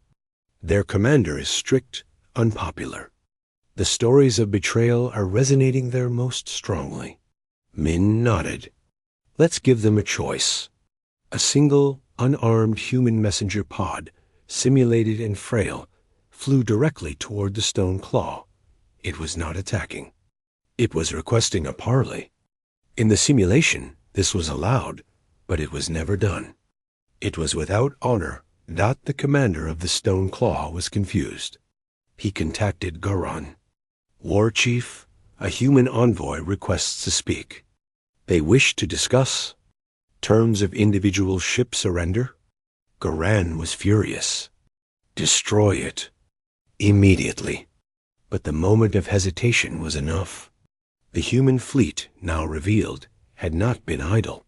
Their commander is strict, unpopular. The stories of betrayal are resonating there most strongly. Min nodded. Let's give them a choice. A single, unarmed human messenger pod, simulated and frail, flew directly toward the Stoneclaw. It was not attacking. It was requesting a parley. In the simulation, this was allowed, but it was never done. It was without honor. The commander of the Stoneclaw was confused. He contacted Goran. War Chief, a human envoy requests to speak. They wish to discuss terms of individual ship surrender. Goran was furious. Destroy it. Immediately. But the moment of hesitation was enough. The human fleet, now revealed, had not been idle.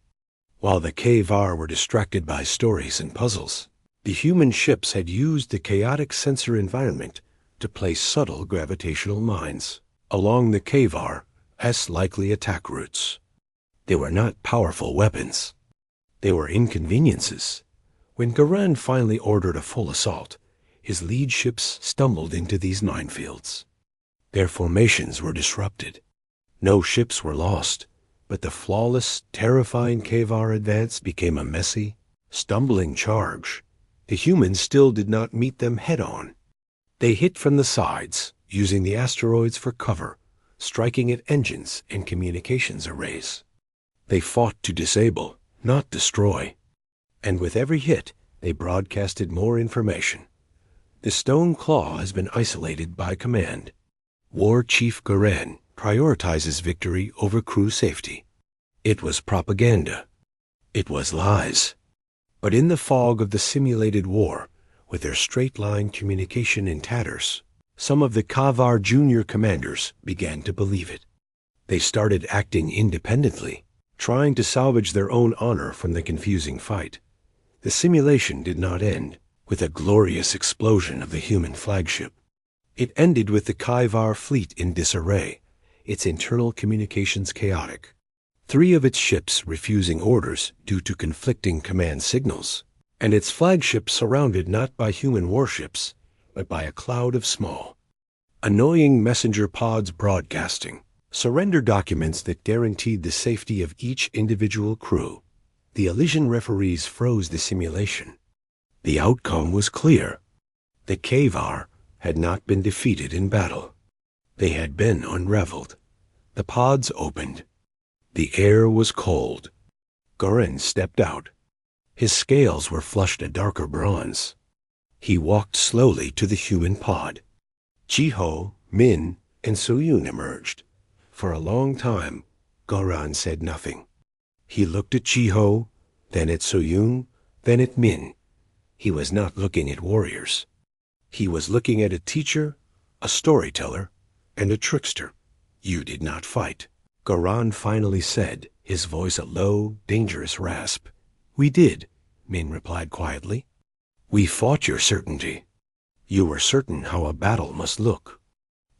While the Kvar were distracted by stories and puzzles, the human ships had used the chaotic sensor environment to place subtle gravitational mines along the Kvar's likely attack routes. They were not powerful weapons. They were inconveniences. When Goran finally ordered a full assault, his lead ships stumbled into these minefields. Their formations were disrupted. No ships were lost, but the flawless, terrifying Kvar advance became a messy, stumbling charge. The humans still did not meet them head-on. They hit from the sides, using the asteroids for cover, striking at engines and communications arrays. They fought to disable, not destroy. And with every hit, they broadcasted more information. The Stoneclaw has been isolated by command. War Chief Goran prioritizes victory over crew safety. It was propaganda. It was lies. But in the fog of the simulated war, with their straight-line communication in tatters, some of the Kvar junior commanders began to believe it. They started acting independently, trying to salvage their own honor from the confusing fight. The simulation did not end with a glorious explosion of the human flagship. It ended with the Kvar fleet in disarray, its internal communications chaotic. 3 of its ships refusing orders due to conflicting command signals, and its flagship surrounded not by human warships, but by a cloud of small, annoying messenger pods broadcasting surrender documents that guaranteed the safety of each individual crew. The Elysian referees froze the simulation. The outcome was clear. The Kvar had not been defeated in battle. They had been unraveled. The pods opened. The air was cold. Goran stepped out. His scales were flushed a darker bronze. He walked slowly to the human pod. Jiho, Min, and So-Yoon emerged. For a long time, Goran said nothing. He looked at Jiho, then at So-Yoon, then at Min. He was not looking at warriors. He was looking at a teacher, a storyteller, and a trickster. You did not fight. Goran finally said, his voice a low, dangerous rasp. We did, Min replied quietly. We fought your certainty. You were certain how a battle must look.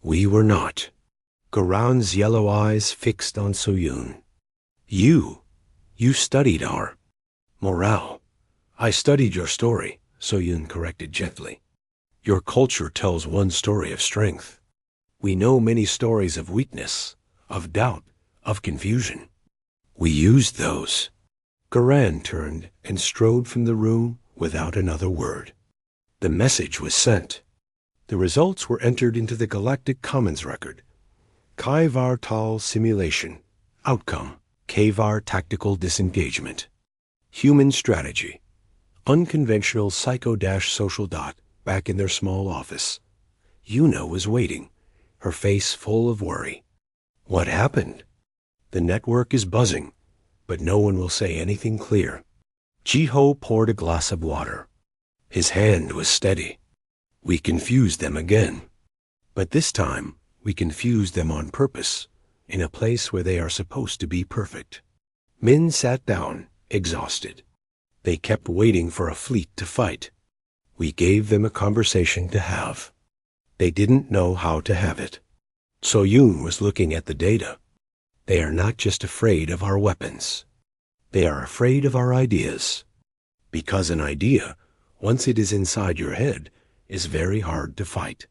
We were not. Goran's yellow eyes fixed on So-Yoon. You studied our morale. I studied your story, So-Yoon corrected gently. Your culture tells one story of strength. We know many stories of weakness, of doubt, of confusion. We used those. Garan turned and strode from the room without another word. The message was sent. The results were entered into the Galactic Commons record. Kaivar Tal Simulation. Outcome. Kaivar Tactical Disengagement. Human Strategy. Unconventional psycho-social. Back in their small office. Yuna was waiting, her face full of worry. What happened? The network is buzzing, but no one will say anything clear. Jiho poured a glass of water. His hand was steady. We confused them again. But this time, we confused them on purpose, in a place where they are supposed to be perfect. Min sat down, exhausted. They kept waiting for a fleet to fight. We gave them a conversation to have. They didn't know how to have it. So Yoon was looking at the data. They are not just afraid of our weapons. They are afraid of our ideas. Because an idea, once it is inside your head, is very hard to fight.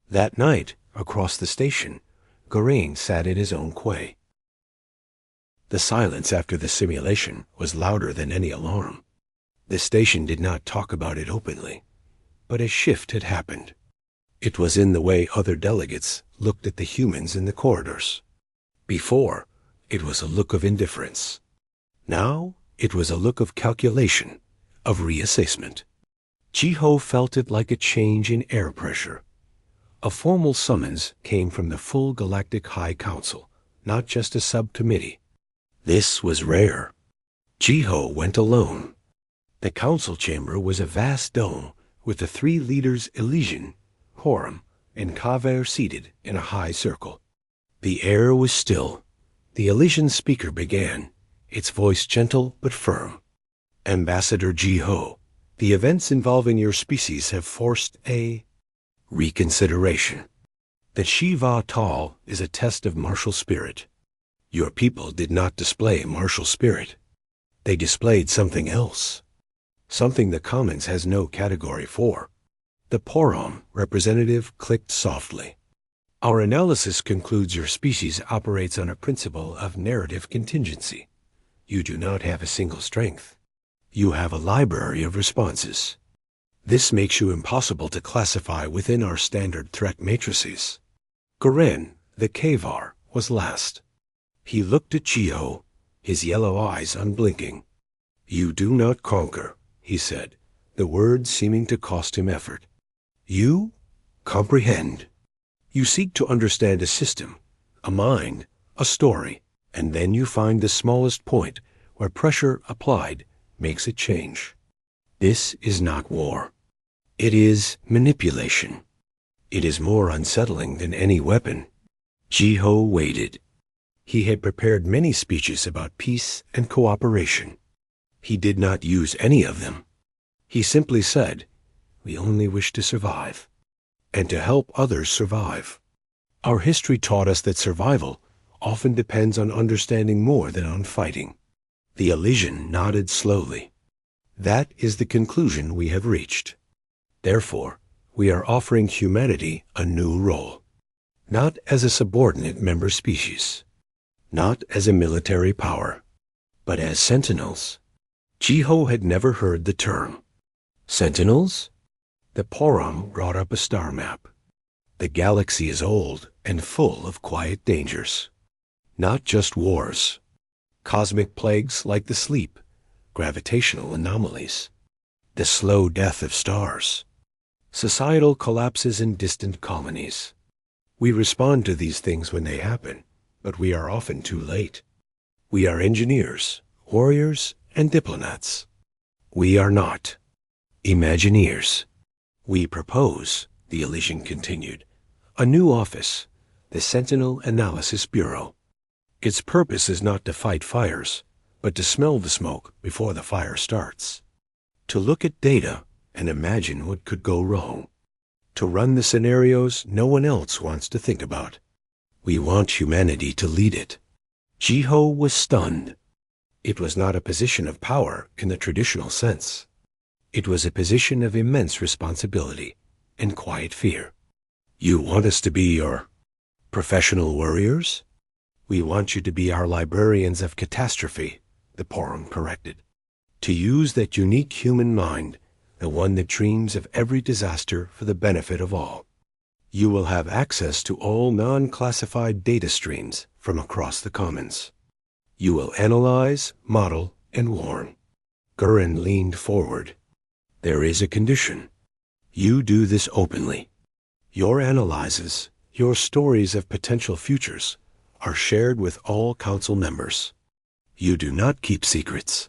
That night, across the station, Garin sat in his own quay. The silence after the simulation was louder than any alarm. The station did not talk about it openly, but a shift had happened. It was in the way other delegates looked at the humans in the corridors. Before, it was a look of indifference. Now, it was a look of calculation, of reassessment. Jiho felt it like a change in air pressure. A formal summons came from the full Galactic High Council, not just a subcommittee. This was rare. Jiho went alone. The council chamber was a vast dome with the three leaders Elysian, Horum, and Kaver seated in a high circle. The air was still. The Elysian speaker began, its voice gentle but firm. Ambassador Jiho, the events involving your species have forced a reconsideration. The Shiva Tal is a test of martial spirit. Your people did not display martial spirit. They displayed something else. Something the Commons has no category for. The Porom representative clicked softly. Our analysis concludes your species operates on a principle of narrative contingency. You do not have a single strength. You have a library of responses. This makes you impossible to classify within our standard threat matrices. Garen, the Kavar, was last. He looked at Jiho, his yellow eyes unblinking. You do not conquer, he said, the words seeming to cost him effort. You comprehend. You seek to understand a system, a mind, a story, and then you find the smallest point where pressure applied makes it change. This is not war. It is manipulation. It is more unsettling than any weapon. Jiho waited. He had prepared many speeches about peace and cooperation. He did not use any of them. He simply said, we only wish to survive, and to help others survive. Our history taught us that survival often depends on understanding more than on fighting. The Elysian nodded slowly. That is the conclusion we have reached. Therefore, we are offering humanity a new role, not as a subordinate member species, not as a military power, but as sentinels. Jiho had never heard the term. Sentinels? The Porom brought up a star map. The galaxy is old and full of quiet dangers. Not just wars. Cosmic plagues like the sleep, gravitational anomalies, the slow death of stars, societal collapses in distant colonies. We respond to these things when they happen, but we are often too late. We are engineers, warriors, and diplomats. We are not Imagineers. We propose, the Elysian continued, a new office, the Sentinel Analysis Bureau. Its purpose is not to fight fires, but to smell the smoke before the fire starts. To look at data and imagine what could go wrong. To run the scenarios no one else wants to think about. We want humanity to lead it. Jiho was stunned. It was not a position of power in the traditional sense. It was a position of immense responsibility and quiet fear. You want us to be your Professional warriors? We want you to be our librarians of catastrophe, the Porum corrected. To use that unique human mind, the one that dreams of every disaster for the benefit of all. You will have access to all non-classified data streams from across the Commons. You will analyze, model, and warn. Gurren leaned forward. There is a condition. You do this openly. Your analyses, your stories of potential futures, are shared with all council members. You do not keep secrets.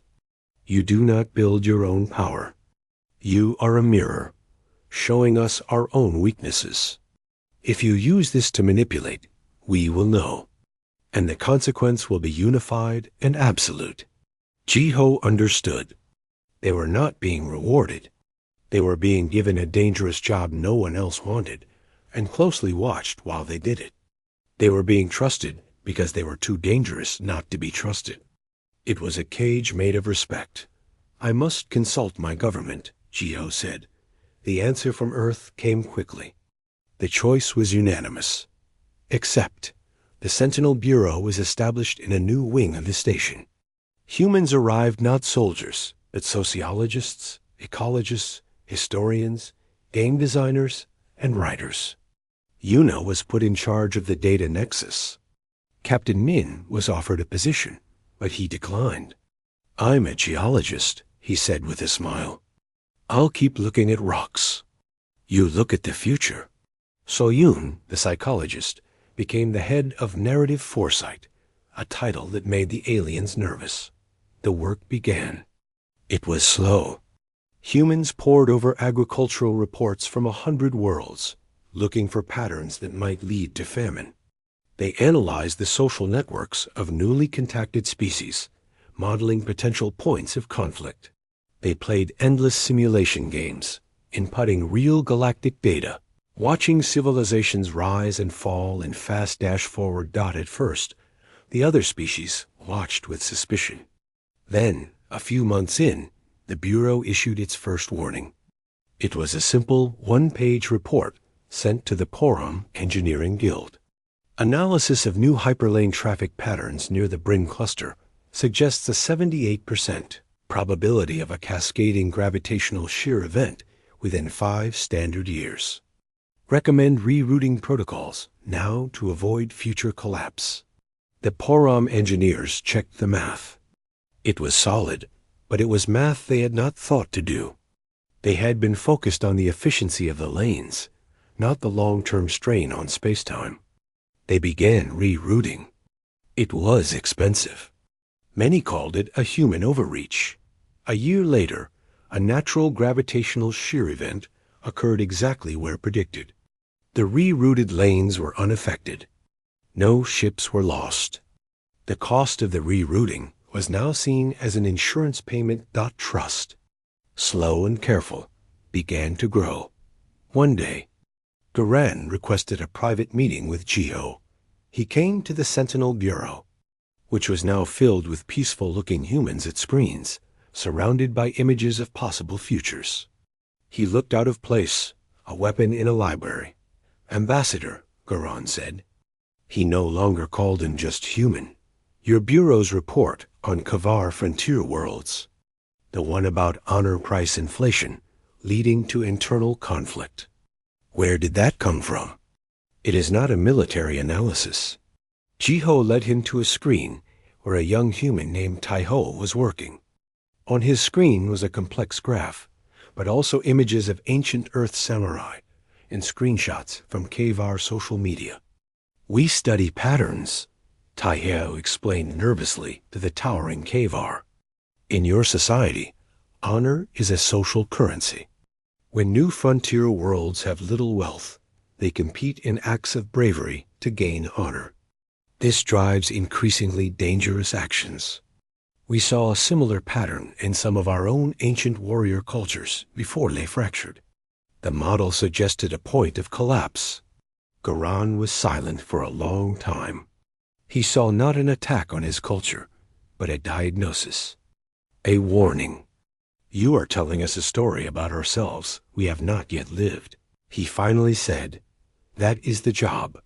You do not build your own power. You are a mirror, showing us our own weaknesses. If you use this to manipulate, we will know, and the consequence will be unified and absolute. Jiho understood. They were not being rewarded. They were being given a dangerous job no one else wanted, and closely watched while they did it. They were being trusted because they were too dangerous not to be trusted. It was a cage made of respect. I must consult my government, Jiho said. The answer from Earth came quickly. The choice was unanimous. Except, the Sentinel Bureau was established in a new wing of the station. Humans arrived not soldiers, but sociologists, ecologists, historians, game designers, and writers. Yuna was put in charge of the data nexus. Captain Min was offered a position, but he declined. I'm a geologist, he said with a smile. I'll keep looking at rocks. You look at the future. So Yoon, the psychologist, became the head of narrative foresight, a title that made the aliens nervous. The work began. It was slow. Humans pored over agricultural reports from 100 worlds, looking for patterns that might lead to famine. They analyzed the social networks of newly contacted species, modeling potential points of conflict. They played endless simulation games, inputting real galactic data, watching civilizations rise and fall in fast dash-forward dot at first. The other species watched with suspicion. Then, a few months in, the Bureau issued its first warning. It was a simple one-page report sent to the Porum Engineering Guild. Analysis of new hyperlane traffic patterns near the Bryn cluster suggests a 78% probability of a cascading gravitational shear event within 5 standard years. Recommend rerouting protocols now to avoid future collapse. The Porum engineers checked the math. It was solid, but it was math they had not thought to do. They had been focused on the efficiency of the lanes, not the long-term strain on spacetime. They began rerouting. It was expensive. Many called it a human overreach. A year later, a natural gravitational shear event occurred exactly where predicted. The rerouted lanes were unaffected. No ships were lost. The cost of the rerouting was now seen as an insurance payment. Trust, slow and careful, began to grow. One day, Duran requested a private meeting with Jiho. He came to the Sentinel Bureau, which was now filled with peaceful-looking humans at screens, surrounded by images of possible futures. He looked out of place, a weapon in a library. Ambassador, Garan said. He no longer called him just human. Your Bureau's report on Kavar frontier worlds, the one about honor price inflation leading to internal conflict. Where did that come from? It is not a military analysis. Jiho led him to a screen where a young human named Taiho was working. On his screen was a complex graph, but also images of ancient Earth samurai and screenshots from Kavar social media. We study patterns, Taiho explained nervously to the towering Kavar. In your society, honor is a social currency. When new frontier worlds have little wealth, they compete in acts of bravery to gain honor. This drives increasingly dangerous actions. We saw a similar pattern in some of our own ancient warrior cultures before they fractured. The model suggested a point of collapse. Garan was silent for a long time. He saw not an attack on his culture, but a diagnosis. A warning. You are telling us a story about ourselves we have not yet lived. He finally said, that is the job.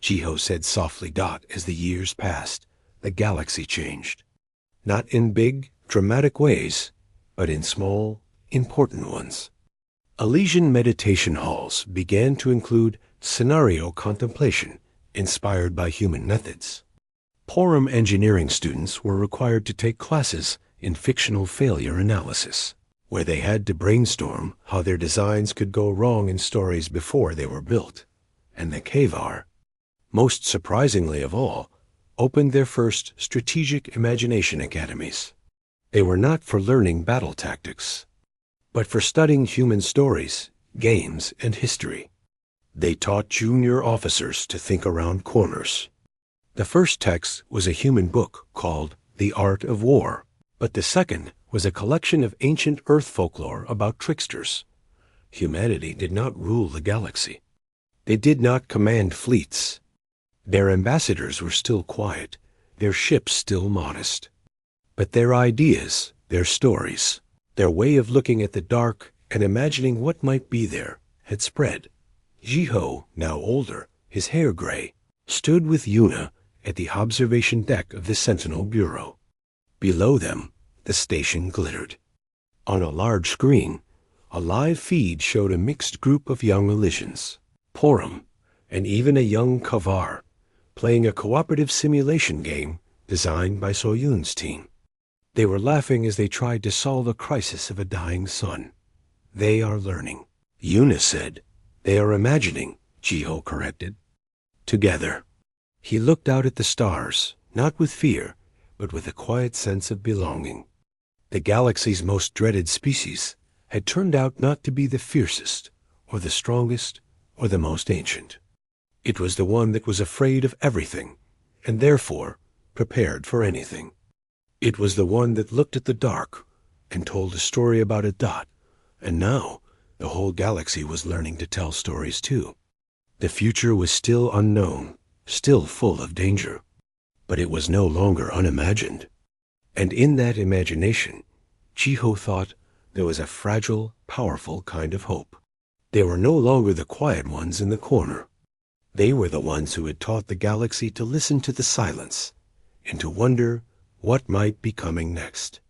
Chiho said softly. As the years passed, the galaxy changed. Not in big, dramatic ways, but in small, important ones. Elysian meditation halls began to include scenario contemplation inspired by human methods. Porum engineering students were required to take classes in fictional failure analysis, where they had to brainstorm how their designs could go wrong in stories before they were built. And the Kavar, most surprisingly of all, opened their first strategic imagination academies. They were not for learning battle tactics, but for studying human stories, games, and history. They taught junior officers to think around corners. The first text was a human book called The Art of War, but the second was a collection of ancient Earth folklore about tricksters. Humanity did not rule the galaxy. They did not command fleets. Their ambassadors were still quiet, their ships still modest. But their ideas, their stories, their way of looking at the dark and imagining what might be there, had spread. Jiho, now older, his hair gray, stood with Yuna at the observation deck of the Sentinel Bureau. Below them, the station glittered. On a large screen, a live feed showed a mixed group of young Elysians, Porum, and even a young Kavar, playing a cooperative simulation game designed by Soyun's team. They were laughing as they tried to solve a crisis of a dying sun. They are learning. Yuna said. They are imagining, Jiho corrected. Together. He looked out at the stars, not with fear, but with a quiet sense of belonging. The galaxy's most dreaded species had turned out not to be the fiercest, or the strongest, or the most ancient. It was the one that was afraid of everything, and therefore prepared for anything. It was the one that looked at the dark and told a story about a dot, and now the whole galaxy was learning to tell stories too. The future was still unknown, still full of danger, but it was no longer unimagined. And in that imagination, Jiho thought there was a fragile, powerful kind of hope. They were no longer the quiet ones in the corner. They were the ones who had taught the galaxy to listen to the silence and to wonder what might be coming next.